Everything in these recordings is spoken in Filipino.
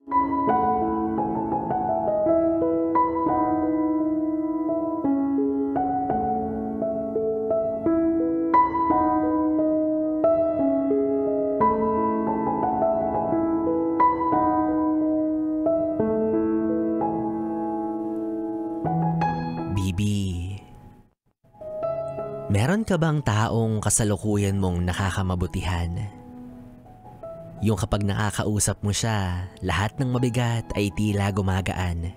Bibi, meron ka bang taong kasalukuyan mong nakakamabutihan? Yung kapag nakakausap mo siya, lahat ng mabigat ay tila gumagaan.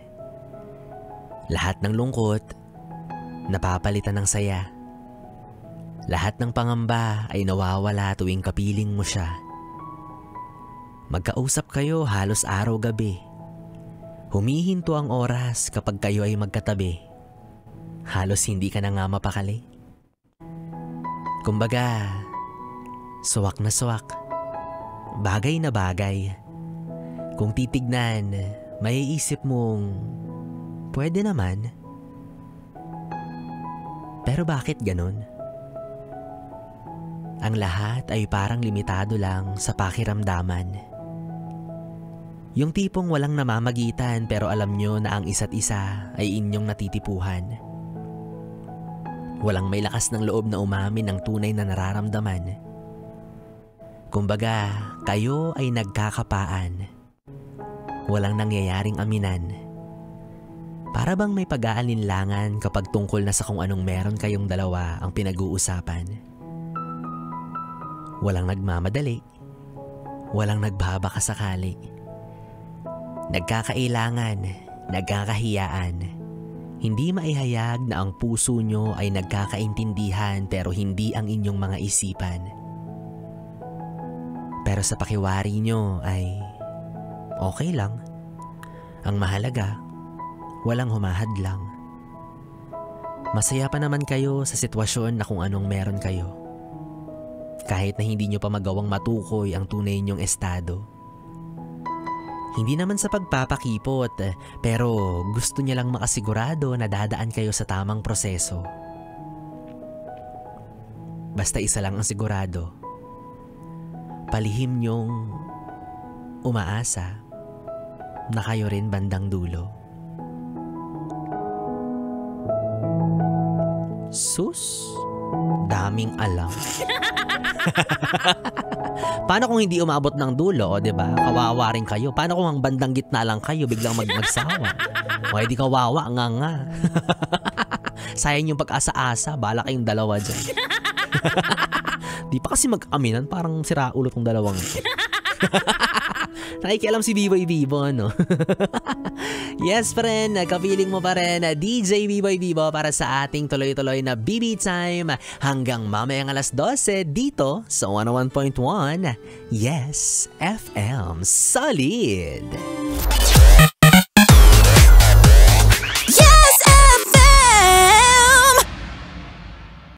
Lahat ng lungkot, napapalitan ng saya. Lahat ng pangamba ay nawawala tuwing kapiling mo siya. Magkausap kayo halos araw-gabi. Humihinto ang oras kapag kayo ay magkatabi. Halos hindi ka na nga mapakali. Kumbaga, suwak na suwak. Bagay na bagay. Kung titignan, maiisip mong pwede naman. Pero bakit ganun? Ang lahat ay parang limitado lang sa pakiramdaman. Yung tipong walang namamagitan pero alam nyo na ang isa't isa ay inyong natitipuhan. Walang may lakas ng loob na umamin ng tunay na nararamdaman. Kumbaga, kayo ay nagkakapaan. Walang nangyayaring aminan. Para bang may pag-aalinlangan kapag tungkol na sa kung anong meron kayong dalawa ang pinag-uusapan. Walang nagmamadali. Walang nagbabakasakali. Nagkakailangan, nagkakahiyaan. Hindi maihayag na ang puso nyo ay nagkakaintindihan pero hindi ang inyong mga isipan. Pero sa pakiwari nyo ay okay lang. Ang mahalaga, walang humahadlang. Masaya pa naman kayo sa sitwasyon na kung anong meron kayo. Kahit na hindi nyo pa magawang matukoy ang tunay nyong estado. Hindi naman sa pagpapakipot, pero gusto niya lang makasigurado na dadaan kayo sa tamang proseso. Basta isa lang ang sigurado. Palihim niyong umaasa na kayo rin bandang dulo. Sus, daming alam. Paano kung hindi umabot ng dulo, o diba? Kawawa rin kayo. Paano kung ang bandang gitna lang kayo biglang magsawa? O di kawawa, nga. Sayang yung pag-asa-asa, bala kayong dalawa dyan. Di pa kasi mag-aminan, parang sira ulo tong dalawang ito. Nakikialam si B-Boy Bibo, no? Yes, friend, kapiling mo pa rin DJ B-Boy Bibo para sa ating tuloy-tuloy na BB Time hanggang mamayang alas 12 dito sa 101.1 Yes FM Solid.